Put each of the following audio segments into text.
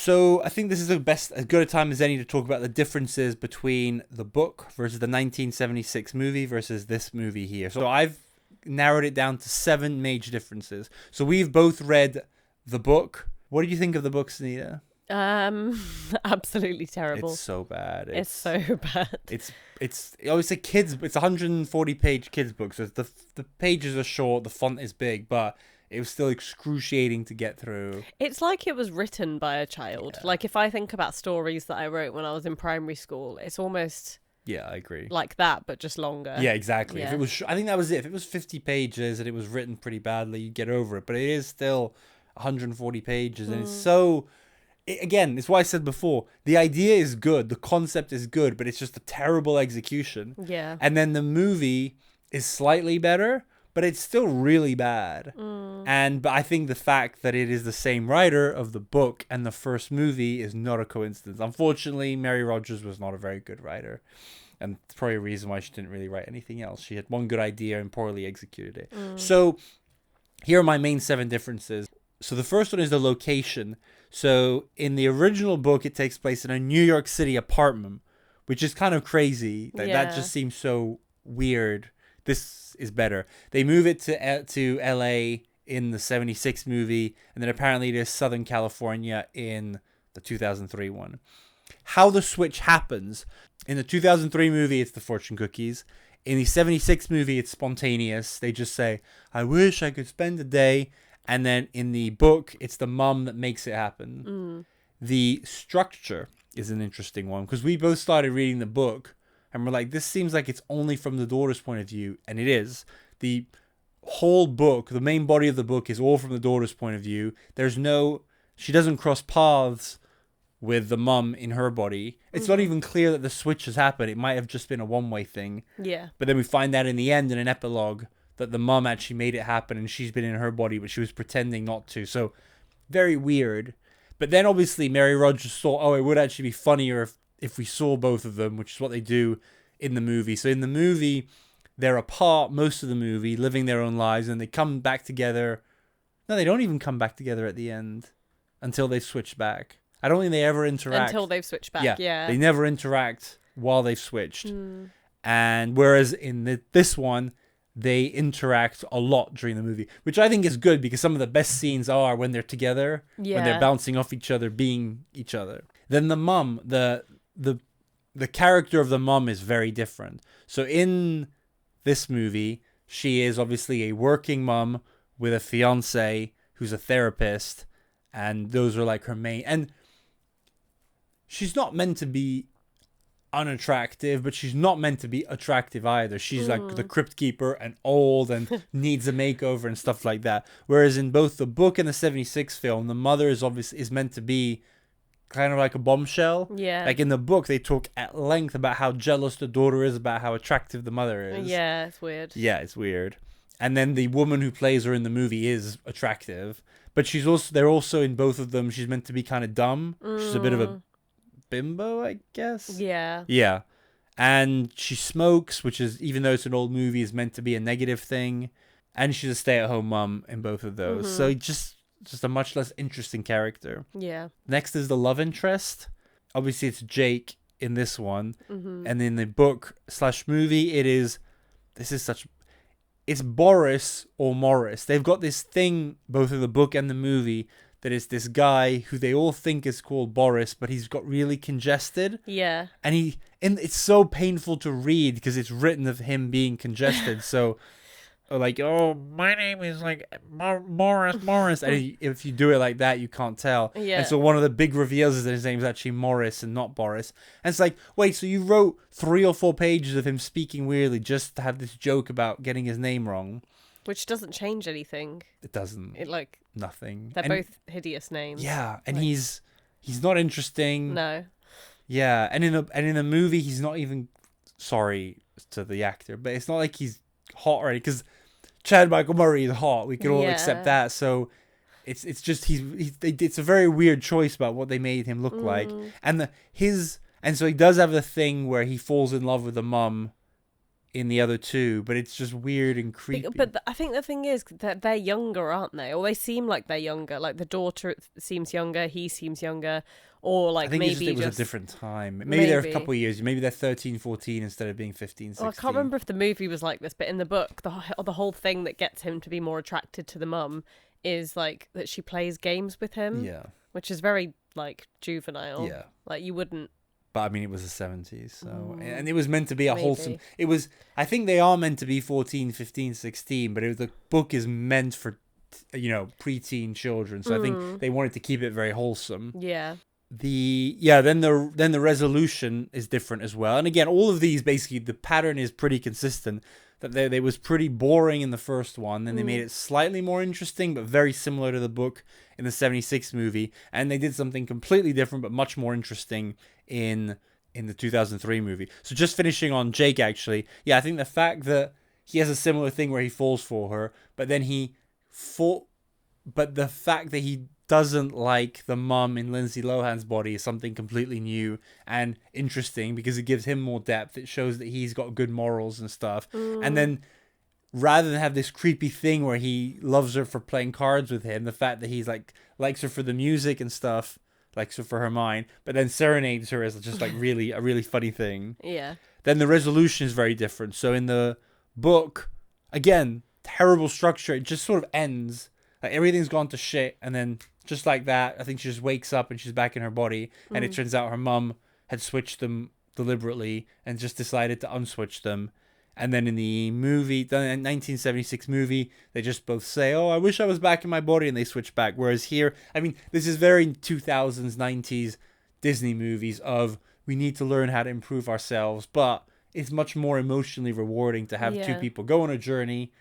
So I think this is as good a time as any to talk about the differences between the book versus the 1976 movie versus this movie here. So I've narrowed it down to 7 major differences. So we've both read the book. What do you think of the book, Sunita? Absolutely terrible. It's so bad. It's so bad. It's a kids. It's a 140-page kids book. So the pages are short. The font is big, but it was still excruciating to get through. It's like it was written by a child. Yeah. Like if I think about stories that I wrote when I was in primary school, it's almost Yeah, I agree. like that, but just longer. Yeah, exactly. Yeah. If it was, I think that was it. If it was 50 pages and it was written pretty badly, you'd get over it. But it is still 140 pages, and it's so. Again, it's why I said before. The idea is good, the concept is good, but it's just a terrible execution. Yeah. And then the movie is slightly better, but it's still really bad. But I think the fact that it is the same writer of the book and the first movie is not a coincidence. Unfortunately, Mary Rodgers was not a very good writer. And it's probably a reason why she didn't really write anything else. She had one good idea and poorly executed it. So here are my main 7 differences. So the first one is the location. So in the original book, it takes place in a New York City apartment, which is kind of crazy. That just seems so weird. This is better. They move it to LA in the 76 movie, and then apparently it is Southern California in the 2003 one. How the switch happens. In the 2003 movie, it's the fortune cookies. In the 76 movie, it's spontaneous. They just say, I wish I could spend a day. And then in the book, it's the mum that makes it happen. The structure is an interesting one, because we both started reading the book and we're like, this seems like it's only from the daughter's point of view. And it is. The whole book, the main body of the book, is all from the daughter's point of view. She doesn't cross paths with the mum in her body. It's not even clear that the switch has happened. It might have just been a one-way thing. Yeah. But then we find out in the end, in an epilogue, that the mum actually made it happen and she's been in her body, but she was pretending not to. So very weird. But then obviously Mary Rodgers thought, it would actually be funnier if we saw both of them, which is what they do in the movie. So in the movie, they're apart most of the movie, living their own lives, and they come back together. No, they don't even come back together at the end until they switch back. I don't think they ever interact. Until they've switched back, yeah. They never interact while they've switched. And whereas in this one, they interact a lot during the movie, which I think is good, because some of the best scenes are when they're together, when they're bouncing off each other, being each other. Then the mum, the character of the mum is very different. So in this movie, she is obviously a working mum with a fiance who's a therapist, and those are like her main. And she's not meant to be unattractive, but she's not meant to be attractive either. She's like the crypt keeper and old and needs a makeover and stuff like that. Whereas in both the book and the 76 film, the mother is meant to be kind of like a bombshell. Yeah. Like in the book, they talk at length about how jealous the daughter is, about how attractive the mother is. Yeah, it's weird. Yeah, it's weird. And then the woman who plays her in the movie is attractive, but they're also in both of them. She's meant to be kind of dumb. She's a bit of a bimbo, I guess. Yeah. Yeah. And she smokes, which is, even though it's an old movie, is meant to be a negative thing. And she's a stay-at-home mum in both of those. So just a much less interesting character. Yeah. Next is the love interest. Obviously, it's Jake in this one. And in the book/movie, it's Boris or Morris. They've got this thing, both in the book and the movie, that is this guy who they all think is called Boris, but he's got really congested. Yeah. And it's so painful to read because it's written of him being congested. So, like, oh, my name is like Morris. And if you do it like that, you can't tell. Yeah. And so one of the big reveals is that his name is actually Morris and not Boris. And it's like, wait, so you wrote 3 or 4 pages of him speaking weirdly just to have this joke about getting his name wrong. Which doesn't change anything. It doesn't. Nothing. They're both hideous names. Yeah, and he's not interesting. No. Yeah, and in the movie, he's not even, sorry to the actor, but it's not like he's hot already, because Chad Michael Murray is hot. We can all accept that. So it's just it's a very weird choice about what they made him look like, and so he does have the thing where he falls in love with the mum in the other two, but it's just weird and creepy. But I think the thing is that they're younger, aren't they? Or they seem like they're younger. Like the daughter seems younger, he seems younger, or like I think maybe it was a different time. Maybe they're a couple of years. Maybe they're 13, 14 instead of being 15, 16. Well, I can't remember if the movie was like this, but in the book, the whole thing that gets him to be more attracted to the mum is like that she plays games with him. Yeah. Which is very like juvenile. Yeah. Like you wouldn't. But I mean, it was the 70s, so and it was meant to be a Maybe. wholesome. It was. I think they are meant to be 14, 15, 16, but the book is meant for, preteen children. So I think they wanted to keep it very wholesome. Yeah. Then the resolution is different as well. And again, all of these basically the pattern is pretty consistent. That they was pretty boring in the first one, then they made it slightly more interesting, but very similar to the book in the 76 movie, and they did something completely different but much more interesting in the 2003 movie. So just finishing on Jake, actually, I think the fact that he has a similar thing where he falls for her, but then but the fact that he doesn't like the mum in Lindsay Lohan's body is something completely new and interesting because it gives him more depth. It shows that he's got good morals and stuff. And then rather than have this creepy thing where he loves her for playing cards with him, the fact that he's likes her for the music and stuff, likes her for her mind, but then serenades her is just like really a really funny thing. Yeah. Then the resolution is very different. So in the book, again, terrible structure. It just sort of ends. Like everything's gone to shit, and then just like that, I think she just wakes up and she's back in her body, and it turns out her mum had switched them deliberately and just decided to unswitch them. And then in the movie, the 1976 movie, they just both say, "Oh, I wish I was back in my body," and they switch back. Whereas here, I mean, this is very 2000s, 90s Disney movies of we need to learn how to improve ourselves, but it's much more emotionally rewarding to have two people go on a journey,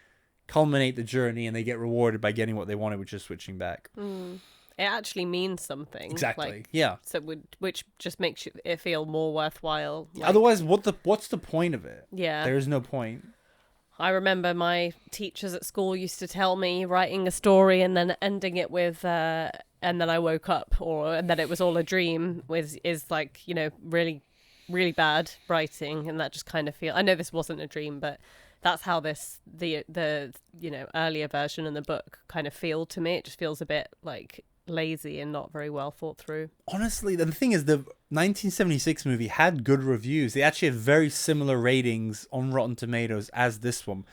culminate the journey, and they get rewarded by getting what they wanted, which is switching back. It actually means something. Exactly. So which just makes it feel more worthwhile. Otherwise, what's the point of it? Yeah. There is no point. I remember my teachers at school used to tell me writing a story and then ending it with and then I woke up, and then it was all a dream is like, really, really bad writing, and that just kind of I know this wasn't a dream, but that's how the earlier version in the book kind of feel to me. It just feels a bit like lazy and not very well thought through. Honestly, the thing is, the 1976 movie had good reviews. They actually had very similar ratings on Rotten Tomatoes as this one,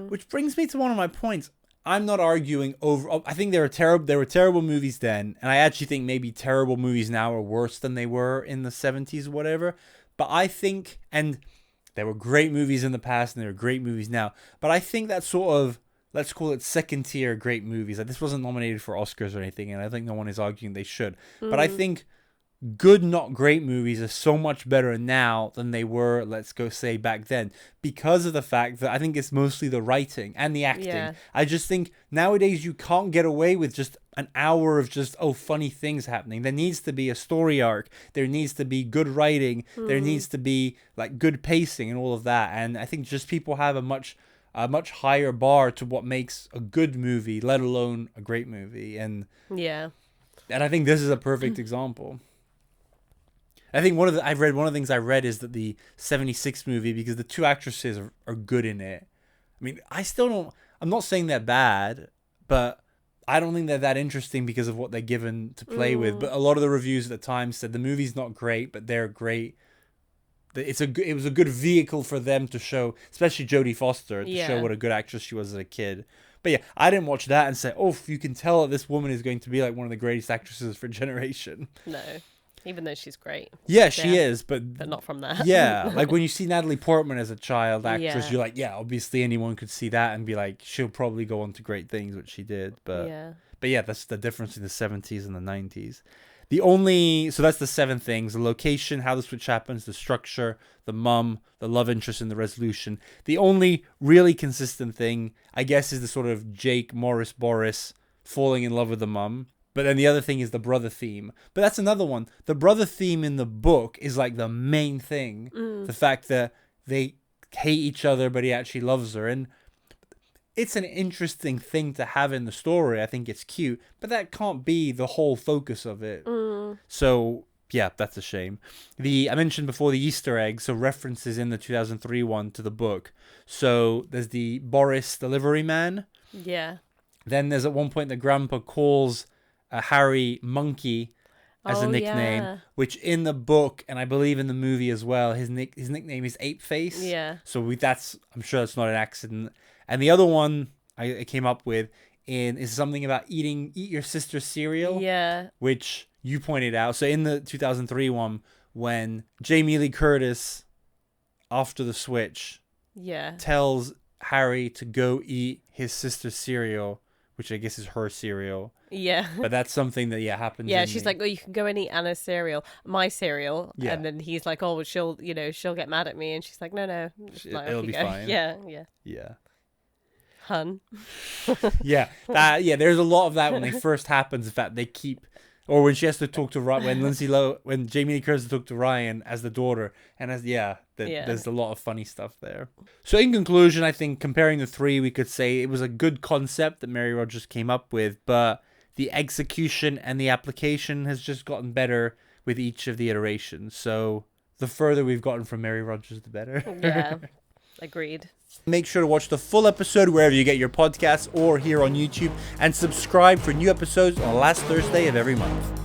which brings me to one of my points. I'm not arguing over. I think there were terrible movies then, and I actually think maybe terrible movies now are worse than they were in the 70s or whatever. But I think, and there were great movies in the past and there are great movies now, but I think that sort of, let's call it second tier great movies. Like, this wasn't nominated for Oscars or anything, and I think no one is arguing they should. But I think good, not great movies are so much better now than they were, let's go say, back then, because of the fact that I think it's mostly the writing and the acting. Yeah. I just think nowadays you can't get away with just an hour of just, funny things happening. There needs to be a story arc. There needs to be good writing. There needs to be like good pacing and all of that. And I think just people have a much higher bar to what makes a good movie, let alone a great movie. And I think this is a perfect example. I think one of the things I read is that the 76 movie, because the two actresses are good in it. I mean, I'm not saying they're bad, but I don't think they're that interesting because of what they're given to play with. But a lot of the reviews at the time said the movie's not great, but they're great. It was a good vehicle for them to show, especially Jodie Foster, to show what a good actress she was as a kid. But yeah, I didn't watch that and say, you can tell that this woman is going to be like one of the greatest actresses for a generation. No. Even though she's great. Yeah, she is, but not from that. Yeah, like when you see Natalie Portman as a child actress, Yeah. you're like, obviously anyone could see that and be like, she'll probably go on to great things, which she did. But yeah, that's the difference in the 70s and the 90s. So that's the 7 things: the location, how the switch happens, the structure, the mum, the love interest, and the resolution. The only really consistent thing, I guess, is the sort of Jake, Morris, Boris falling in love with the mum. But then the other thing is the brother theme. But that's another one. The brother theme in the book is like the main thing. The fact that they hate each other, but he actually loves her. And it's an interesting thing to have in the story. I think it's cute. But that can't be the whole focus of it. So Yeah, that's a shame. I mentioned before the Easter eggs, so references in the 2003 one to the book. So there's the Boris delivery man. Yeah. Then there's at one point the grandpa calls Harry Monkey as a nickname, yeah. which in the book and I believe in the movie as well, his nickname is Ape Face. Yeah. So I'm sure that's not an accident. And the other one I came up with is something about eat your sister's cereal. Yeah. Which you pointed out. So in the 2003 one, when Jamie Lee Curtis, after the switch, tells Harry to go eat his sister's cereal, which I guess is her cereal. Yeah. But that's something that happens. Yeah, she's like, "Oh, you can go and eat Anna's cereal, my cereal." Yeah. And then he's like, "Oh, well, she'll get mad at me," and she's like, "No, it'll be fine." Yeah. Hun. Yeah. There's a lot of that when they first happens. In fact, they keep, or when she has to talk to Ryan, when Jamie Lee Curtis talk to Ryan as the daughter, and there's a lot of funny stuff there. So in conclusion, I think comparing the three, we could say it was a good concept that Mary Rogers came up with, but the execution and the application has just gotten better with each of the iterations. So the further we've gotten from Mary Rogers, the better. Yeah, agreed. Make sure to watch the full episode wherever you get your podcasts or here on YouTube, and subscribe for new episodes on the last Thursday of every month.